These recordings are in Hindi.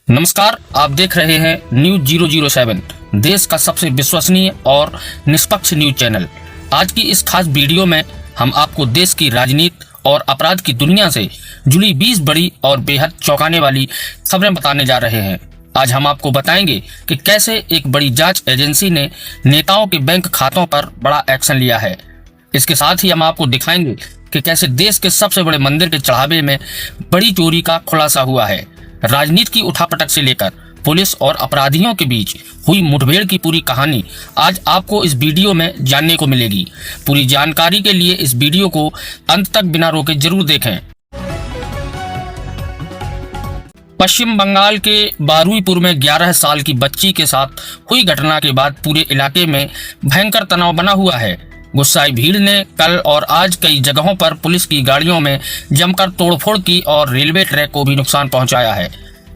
नमस्कार, आप देख रहे हैं न्यूज 007, देश का सबसे विश्वसनीय और निष्पक्ष न्यूज चैनल। आज की इस खास वीडियो में हम आपको देश की राजनीति और अपराध की दुनिया से जुड़ी 20 बड़ी और बेहद चौंकाने वाली खबरें बताने जा रहे हैं। आज हम आपको बताएंगे कि कैसे एक बड़ी जांच एजेंसी ने नेताओं के बैंक खातों पर बड़ा एक्शन लिया है। इसके साथ ही हम आपको दिखाएंगे कि कैसे देश के सबसे बड़े मंदिर के चढ़ावे में बड़ी चोरी का खुलासा हुआ है। राजनीति की उठापटक से लेकर पुलिस और अपराधियों के बीच हुई मुठभेड़ की पूरी कहानी आज आपको इस वीडियो में जानने को मिलेगी। पूरी जानकारी के लिए इस वीडियो को अंत तक बिना रोके जरूर देखें। पश्चिम बंगाल के बारुईपुर में 11 साल की बच्ची के साथ हुई घटना के बाद पूरे इलाके में भयंकर तनाव बना हुआ है। गुस्साई भीड़ ने कल और आज कई जगहों पर पुलिस की गाड़ियों में जमकर तोड़फोड़ की और रेलवे ट्रैक को भी नुकसान पहुंचाया है।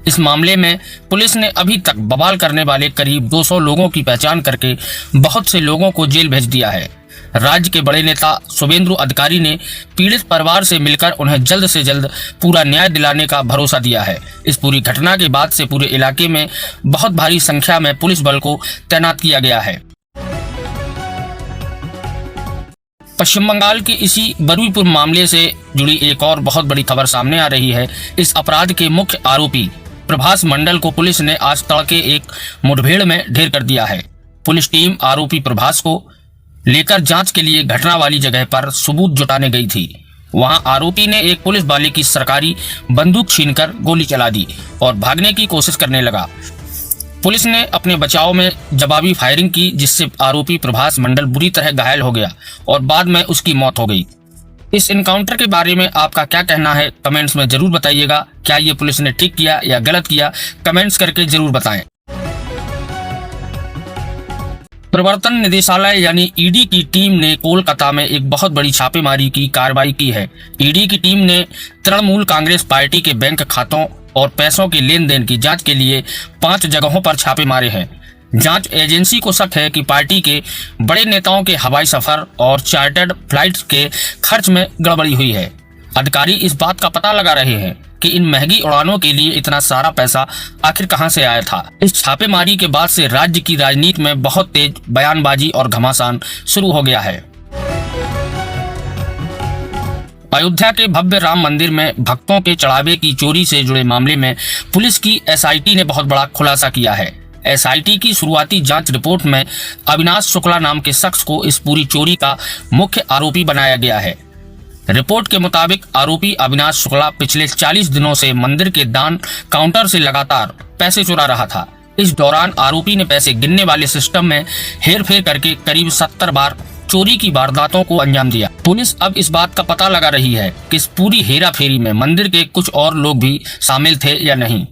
इस मामले में पुलिस ने अभी तक बवाल करने वाले करीब 200 लोगों की पहचान करके बहुत से लोगों को जेल भेज दिया है। राज्य के बड़े नेता शुभेंदु अधिकारी ने पीड़ित परिवार से मिलकर उन्हें जल्द से जल्द पूरा न्याय दिलाने का भरोसा दिया है। इस पूरी घटना के बाद से पूरे इलाके में बहुत भारी संख्या में पुलिस बल को तैनात किया गया है। पश्चिम बंगाल के इसी बारुईपुर मामले से जुड़ी एक और बहुत बड़ी खबर सामने आ रही है। इस अपराध के मुख्य आरोपी प्रभास मंडल को पुलिस ने आज तड़के एक मुठभेड़ में ढेर कर दिया है। पुलिस टीम आरोपी प्रभास को लेकर जांच के लिए घटना वाली जगह पर सबूत जुटाने गई थी। वहां आरोपी ने एक पुलिस वाले की सरकारी बंदूक छीनकर गोली चला दी और भागने की कोशिश करने लगा। पुलिस ने अपने बचाव में जवाबी फायरिंग की, जिससे आरोपी प्रभास मंडल बुरी तरह घायल हो गया और बाद में उसकी मौत हो गई। इस एनकाउंटर के बारे में आपका क्या कहना है, कमेंट्स में जरूर बताइएगा। क्या ये पुलिस ने ठीक किया या गलत किया, कमेंट्स करके जरूर बताएं। प्रवर्तन निदेशालय यानी ईडी की टीम ने कोलकाता में एक बहुत बड़ी छापेमारी की कार्रवाई की है। ईडी की टीम ने तृणमूल कांग्रेस पार्टी के बैंक खातों और पैसों के लेन देन की जांच के लिए 5 जगहों पर छापे मारे हैं। जांच एजेंसी को शक है कि पार्टी के बड़े नेताओं के हवाई सफर और चार्टर्ड फ्लाइट्स के खर्च में गड़बड़ी हुई है। अधिकारी इस बात का पता लगा रहे हैं कि इन महंगी उड़ानों के लिए इतना सारा पैसा आखिर कहां से आया था। इस छापेमारी के बाद से राज्य की राजनीति में बहुत तेज बयानबाजी और घमासान शुरू हो गया है। अयोध्या के भव्य राम मंदिर में भक्तों के चढ़ावे की चोरी से जुड़े मामले में पुलिस की एसआईटी ने बहुत बड़ा खुलासा किया है। एसआईटी की शुरुआती जांच रिपोर्ट में अविनाश शुक्ला नाम के शख्स को इस पूरी चोरी का मुख्य आरोपी बनाया गया है। रिपोर्ट के मुताबिक आरोपी अविनाश शुक्ला पिछले 40 दिनों से मंदिर के दान काउंटर से लगातार पैसे चुरा रहा था। इस दौरान आरोपी ने पैसे गिनने वाले सिस्टम में हेरफेर करके करीब 70 बार चोरी की वारदातों को अंजाम दिया। पुलिस अब इस बात का पता लगा रही है कि इस पूरी हेराफेरी में मंदिर के कुछ और लोग भी शामिल थे या नहीं।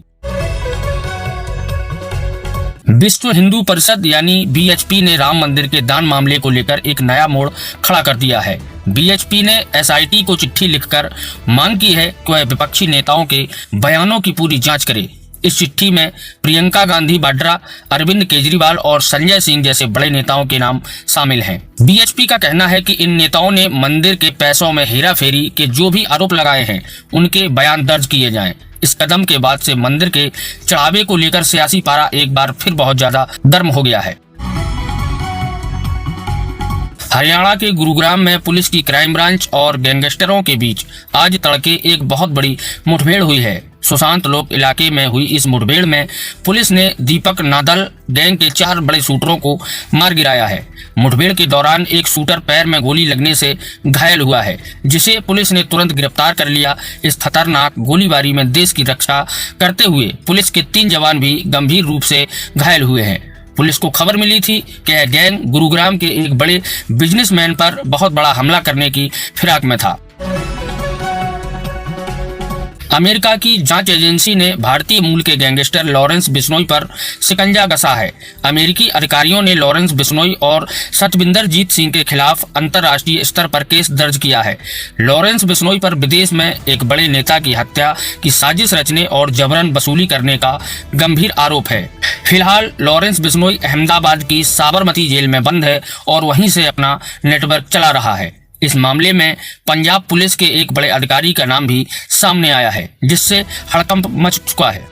विश्व हिंदू परिषद यानी बीएचपी ने राम मंदिर के दान मामले को लेकर एक नया मोड़ खड़ा कर दिया है। बीएचपी ने एसआईटी को चिट्ठी लिखकर मांग की है कि वह विपक्षी नेताओं के बयानों की पूरी जांच करे। इस चिट्ठी में प्रियंका गांधी वाड्रा, अरविंद केजरीवाल और संजय सिंह जैसे बड़े नेताओं के नाम शामिल हैं। बीएचपी का कहना है कि इन नेताओं ने मंदिर के पैसों में हेराफेरी के जो भी आरोप लगाए हैं उनके बयान दर्ज किए जाएं। इस कदम के बाद से मंदिर के चढ़ावे को लेकर सियासी पारा एक बार फिर बहुत ज्यादा गर्म हो गया है। हरियाणा के गुरुग्राम में पुलिस की क्राइम ब्रांच और गैंगस्टरों के बीच आज तड़के एक बहुत बड़ी मुठभेड़ हुई है। सुशांत लोक इलाके में हुई इस मुठभेड़ में पुलिस ने दीपक नादल गैंग के 4 बड़े शूटरों को मार गिराया है। मुठभेड़ के दौरान एक शूटर पैर में गोली लगने से घायल हुआ है, जिसे पुलिस ने तुरंत गिरफ्तार कर लिया। इस खतरनाक गोलीबारी में देश की रक्षा करते हुए पुलिस के 3 जवान भी गंभीर रूप से घायल हुए हैं। पुलिस को खबर मिली थी कि यह गैंग गुरुग्राम के एक बड़े बिजनेसमैन पर बहुत बड़ा हमला करने की फिराक में था। अमेरिका की जांच एजेंसी ने भारतीय मूल के गैंगस्टर लॉरेंस बिश्नोई पर शिकंजा कसा है। अमेरिकी अधिकारियों ने लॉरेंस बिश्नोई और सतविंदर जीत सिंह के खिलाफ अंतर्राष्ट्रीय स्तर पर केस दर्ज किया है। लॉरेंस बिश्नोई पर विदेश में एक बड़े नेता की हत्या की साजिश रचने और जबरन वसूली करने का गंभीर आरोप है। फिलहाल लॉरेंस बिश्नोई अहमदाबाद की साबरमती जेल में बंद है और वहीं से अपना नेटवर्क चला रहा है। इस मामले में पंजाब पुलिस के एक बड़े अधिकारी का नाम भी सामने आया है, जिससे हड़कंप मच चुका है।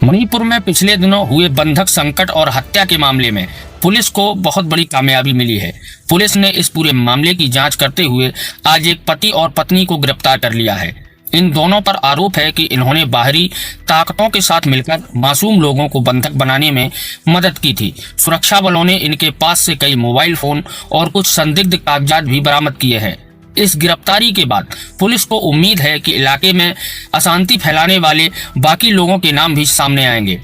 मणिपुर में पिछले दिनों हुए बंधक संकट और हत्या के मामले में पुलिस को बहुत बड़ी कामयाबी मिली है। पुलिस ने इस पूरे मामले की जांच करते हुए आज एक पति और पत्नी को गिरफ्तार कर लिया है। इन दोनों पर आरोप है कि इन्होंने बाहरी ताकतों के साथ मिलकर मासूम लोगों को बंधक बनाने में मदद की थी। सुरक्षा बलों ने इनके पास से कई मोबाइल फोन और कुछ संदिग्ध कागजात भी बरामद किए हैं। इस गिरफ्तारी के बाद पुलिस को उम्मीद है कि इलाके में अशांति फैलाने वाले बाकी लोगों के नाम भी सामने आएंगे।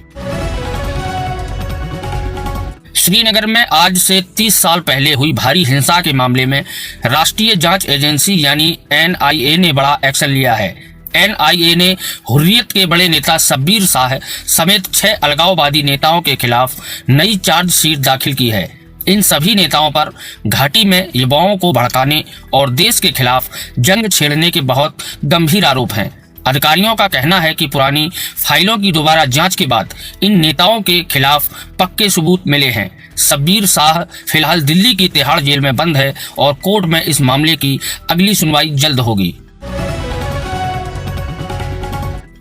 श्रीनगर में आज से 30 साल पहले हुई भारी हिंसा के मामले में राष्ट्रीय जांच एजेंसी यानी NIA ने बड़ा एक्शन लिया है। NIA ने हुर्रियत के बड़े नेता शब्बीर शाह समेत 6 अलगाववादी नेताओं के खिलाफ नई चार्जशीट दाखिल की है। इन सभी नेताओं पर घाटी में युवाओं को भड़काने और देश के खिलाफ जंग छेड़ने के बहुत गंभीर आरोप हैं। अधिकारियों का कहना है कि पुरानी फाइलों की दोबारा जांच के बाद इन नेताओं के खिलाफ पक्के सबूत मिले हैं। शब्बीर शाह फिलहाल दिल्ली की तिहाड़ जेल में बंद है और कोर्ट में इस मामले की अगली सुनवाई जल्द होगी।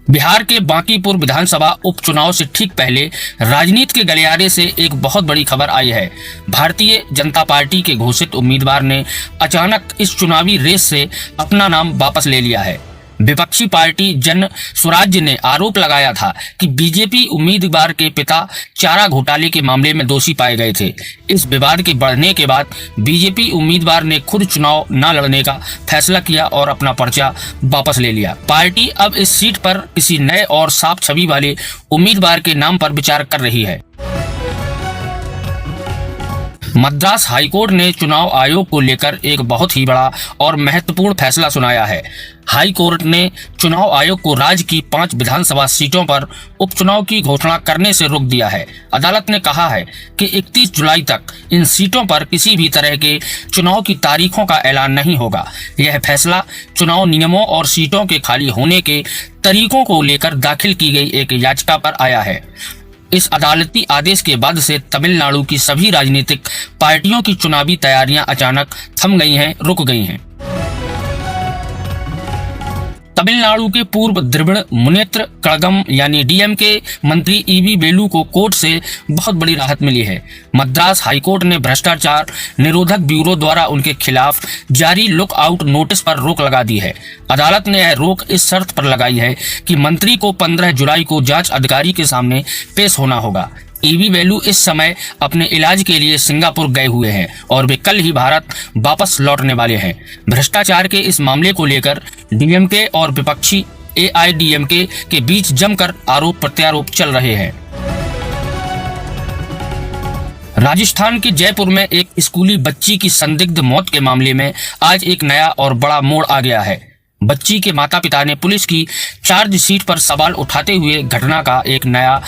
बिहार के बांकीपुर विधानसभा उपचुनाव से ठीक पहले राजनीति के गलियारे से एक बहुत बड़ी खबर आई है। भारतीय जनता पार्टी के घोषित उम्मीदवार ने अचानक इस चुनावी रेस से अपना नाम वापस ले लिया है। विपक्षी पार्टी जन स्वराज्य ने आरोप लगाया था कि बीजेपी उम्मीदवार के पिता चारा घोटाले के मामले में दोषी पाए गए थे। इस विवाद के बढ़ने के बाद बीजेपी उम्मीदवार ने खुद चुनाव न लड़ने का फैसला किया और अपना पर्चा वापस ले लिया। पार्टी अब इस सीट पर किसी नए और साफ छवि वाले उम्मीदवार के नाम पर विचार कर रही है। मद्रास हाईकोर्ट ने चुनाव आयोग को लेकर एक बहुत ही बड़ा और महत्वपूर्ण फैसला सुनाया है। हाई कोर्ट ने चुनाव आयोग को राज्य की 5 विधानसभा सीटों पर उपचुनाव की घोषणा करने से रोक दिया है। अदालत ने कहा है कि 31 जुलाई तक इन सीटों पर किसी भी तरह के चुनाव की तारीखों का ऐलान नहीं होगा। यह फैसला चुनाव नियमों और सीटों के खाली होने के तरीकों को लेकर दाखिल की गई एक याचिका पर आया है। इस अदालती आदेश के बाद से तमिलनाडु की सभी राजनीतिक पार्टियों की चुनावी तैयारियां अचानक थम गई हैं, रुक गई हैं। तमिलनाडु के पूर्व द्रविड़ मुनेत्र कड़गम यानी DMK मंत्री EV वेलु को कोर्ट से बहुत बड़ी राहत मिली है। मद्रास हाईकोर्ट ने भ्रष्टाचार निरोधक ब्यूरो द्वारा उनके खिलाफ जारी लुकआउट नोटिस पर रोक लगा दी है। अदालत ने यह रोक इस शर्त पर लगाई है कि मंत्री को 15 जुलाई को जांच अधिकारी के सामने पेश होना होगा। EV वेलु इस समय अपने इलाज के लिए सिंगापुर गए हुए हैं और वे कल ही भारत वापस लौटने वाले हैं। भ्रष्टाचार के इस मामले को लेकर DMK और विपक्षी AIADMK के बीच जमकर आरोप प्रत्यारोप चल रहे हैं। राजस्थान के जयपुर में एक स्कूली बच्ची की संदिग्ध मौत के मामले में आज एक नया और बड़ा मोड़ आ गया है। बच्ची के माता पिता ने पुलिस की चार्जशीट पर सवाल उठाते हुए घटना का एक नया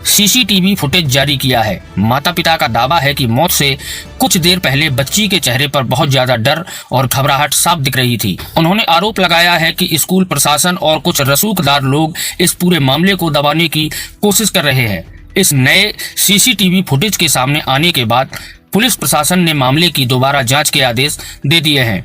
CCTV फुटेज जारी किया है। माता पिता का दावा है कि मौत से कुछ देर पहले बच्ची के चेहरे पर बहुत ज्यादा डर और घबराहट साफ दिख रही थी। उन्होंने आरोप लगाया है कि स्कूल प्रशासन और कुछ रसूखदार लोग इस पूरे मामले को दबाने की कोशिश कर रहे हैं। इस नए CCTV फुटेज के सामने आने के बाद पुलिस प्रशासन ने मामले की दोबारा जांच के आदेश दे दिए हैं।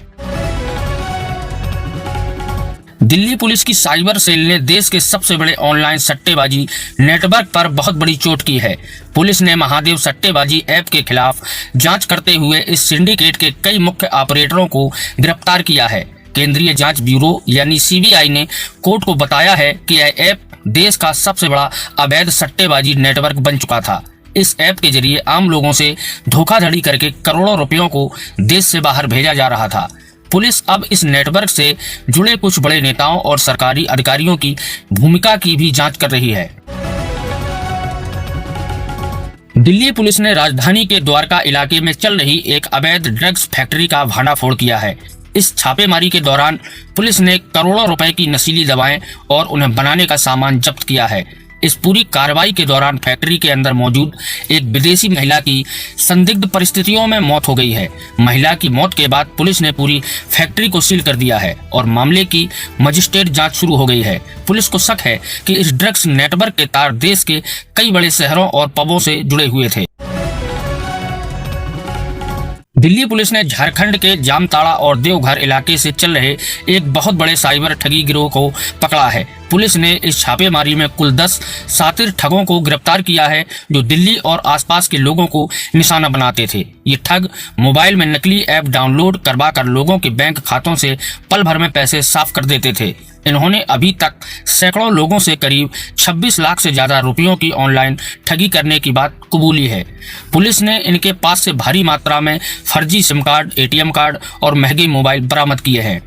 दिल्ली पुलिस की साइबर सेल ने देश के सबसे बड़े ऑनलाइन सट्टेबाजी नेटवर्क पर बहुत बड़ी चोट की है। पुलिस ने महादेव सट्टेबाजी ऐप के खिलाफ जांच करते हुए इस सिंडिकेट के कई मुख्य ऑपरेटरों को गिरफ्तार किया है। केंद्रीय जांच ब्यूरो यानी CBI ने कोर्ट को बताया है कि यह ऐप देश का सबसे बड़ा अवैध सट्टेबाजी नेटवर्क बन चुका था। इस ऐप के जरिए आम लोगों से धोखाधड़ी करके करोड़ों रुपयों को देश से बाहर भेजा जा रहा था। पुलिस अब इस नेटवर्क से जुड़े कुछ बड़े नेताओं और सरकारी अधिकारियों की भूमिका की भी जांच कर रही है। दिल्ली पुलिस ने राजधानी के द्वारका इलाके में चल रही एक अवैध ड्रग्स फैक्ट्री का भंडाफोड़ किया है। इस छापेमारी के दौरान पुलिस ने करोड़ों रुपए की नशीली दवाएं और उन्हें बनाने का सामान जब्त किया है। इस पूरी कार्रवाई के दौरान फैक्ट्री के अंदर मौजूद एक विदेशी महिला की संदिग्ध परिस्थितियों में मौत हो गई है। महिला की मौत के बाद पुलिस ने पूरी फैक्ट्री को सील कर दिया है और मामले की मजिस्ट्रेट जांच शुरू हो गई है। पुलिस को शक है कि इस ड्रग्स नेटवर्क के तार देश के कई बड़े शहरों और पबों से जुड़े हुए थे। दिल्ली पुलिस ने झारखंड के जामताड़ा और देवघर इलाके से चल रहे एक बहुत बड़े साइबर ठगी गिरोह को पकड़ा है। पुलिस ने इस छापेमारी में कुल 10 शातिर ठगों को गिरफ्तार किया है, जो दिल्ली और आसपास के लोगों को निशाना बनाते थे। ये ठग मोबाइल में नकली ऐप डाउनलोड करवाकर लोगों के बैंक खातों से पल भर में पैसे साफ कर देते थे। इन्होंने अभी तक सैकड़ों लोगों से करीब 26 लाख से ज्यादा रुपयों की ऑनलाइन ठगी करने की बात कबूली है। पुलिस ने इनके पास से भारी मात्रा में फर्जी सिम कार्ड, एटीएम कार्ड और महंगे मोबाइल बरामद किए हैं।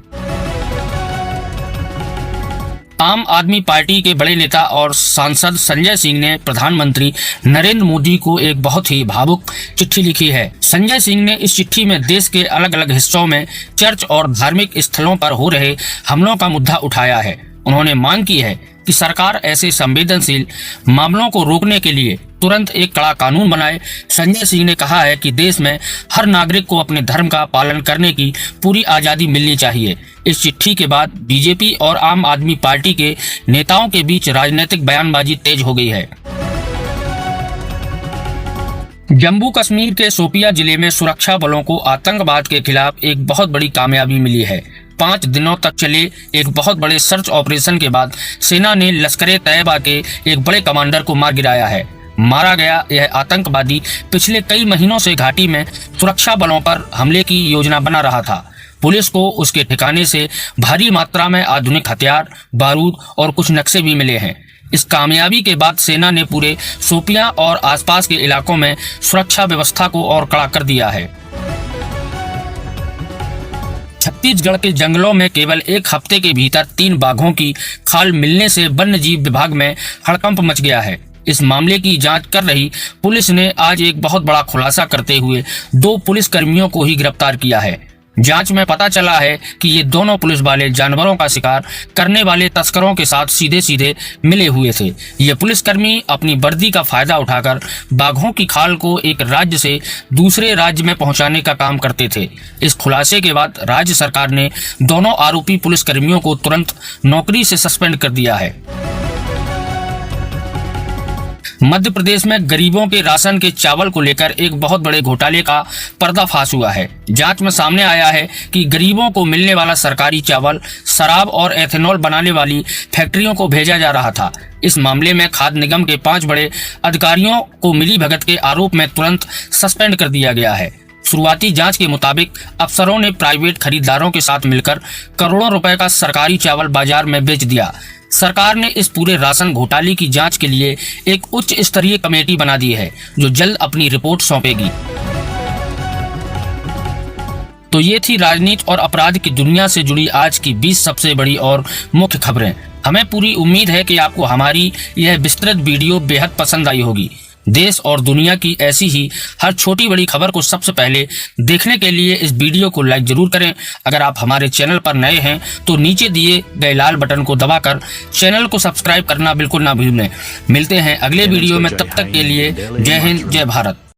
आम आदमी पार्टी के बड़े नेता और सांसद संजय सिंह ने प्रधानमंत्री नरेंद्र मोदी को एक बहुत ही भावुक चिट्ठी लिखी है। संजय सिंह ने इस चिट्ठी में देश के अलग अलग हिस्सों में चर्च और धार्मिक स्थलों पर हो रहे हमलों का मुद्दा उठाया है। उन्होंने मांग की है कि सरकार ऐसे संवेदनशील मामलों को रोकने के लिए तुरंत एक कड़ा कानून बनाए। संजय सिंह ने कहा है कि देश में हर नागरिक को अपने धर्म का पालन करने की पूरी आजादी मिलनी चाहिए। इस चिट्ठी के बाद बीजेपी और आम आदमी पार्टी के नेताओं के बीच राजनीतिक बयानबाजी तेज हो गई है। जम्मू कश्मीर के शोपियां जिले में सुरक्षा बलों को आतंकवाद के खिलाफ एक बहुत बड़ी कामयाबी मिली है। 5 दिनों तक चले एक बहुत बड़े सर्च ऑपरेशन के बाद सेना ने लश्कर-ए-तैयबा के एक बड़े कमांडर को मार गिराया है। मारा गया यह आतंकवादी पिछले कई महीनों से घाटी में सुरक्षा बलों पर हमले की योजना बना रहा था। पुलिस को उसके ठिकाने से भारी मात्रा में आधुनिक हथियार, बारूद और कुछ नक्शे भी मिले हैं। इस कामयाबी के बाद सेना ने पूरे शोपियां और आसपास के इलाकों में सुरक्षा व्यवस्था को और कड़ा कर दिया है। छत्तीसगढ़ के जंगलों में केवल एक हफ्ते के भीतर 3 बाघों की खाल मिलने से वन्य जीव विभाग में हड़कंप मच गया है। इस मामले की जांच कर रही पुलिस ने आज एक बहुत बड़ा खुलासा करते हुए 2 पुलिस कर्मियों को ही गिरफ्तार किया है। जांच में पता चला है कि ये दोनों पुलिस वाले जानवरों का शिकार करने वाले तस्करों के साथ सीधे सीधे मिले हुए थे। ये पुलिसकर्मी अपनी वर्दी का फायदा उठाकर बाघों की खाल को एक राज्य से दूसरे राज्य में पहुंचाने का काम करते थे। इस खुलासे के बाद राज्य सरकार ने दोनों आरोपी पुलिसकर्मियों को तुरंत नौकरी से सस्पेंड कर दिया है। मध्य प्रदेश में गरीबों के राशन के चावल को लेकर एक बहुत बड़े घोटाले का पर्दाफाश हुआ है। जांच में सामने आया है कि गरीबों को मिलने वाला सरकारी चावल शराब और एथेनॉल बनाने वाली फैक्ट्रियों को भेजा जा रहा था। इस मामले में खाद्य निगम के 5 बड़े अधिकारियों को मिलीभगत के आरोप में तुरंत सस्पेंड कर दिया गया है। शुरुआती जांच के मुताबिक अफसरों ने प्राइवेट खरीदारों के साथ मिलकर करोड़ों रुपए का सरकारी चावल बाजार में बेच दिया। सरकार ने इस पूरे राशन घोटाले की जांच के लिए एक उच्च स्तरीय कमेटी बना दी है, जो जल्द अपनी रिपोर्ट सौंपेगी। तो ये थी राजनीति और अपराध की दुनिया से जुड़ी आज की 20 सबसे बड़ी और मुख्य खबरें। हमें पूरी उम्मीद है कि आपको हमारी यह विस्तृत वीडियो बेहद पसंद आई होगी। देश और दुनिया की ऐसी ही हर छोटी बड़ी खबर को सबसे पहले देखने के लिए इस वीडियो को लाइक जरूर करें। अगर आप हमारे चैनल पर नए हैं तो नीचे दिए गए लाल बटन को दबाकर चैनल को सब्सक्राइब करना बिल्कुल ना भूलें। मिलते हैं अगले वीडियो में, तब तक के लिए जय हिंद, जय भारत।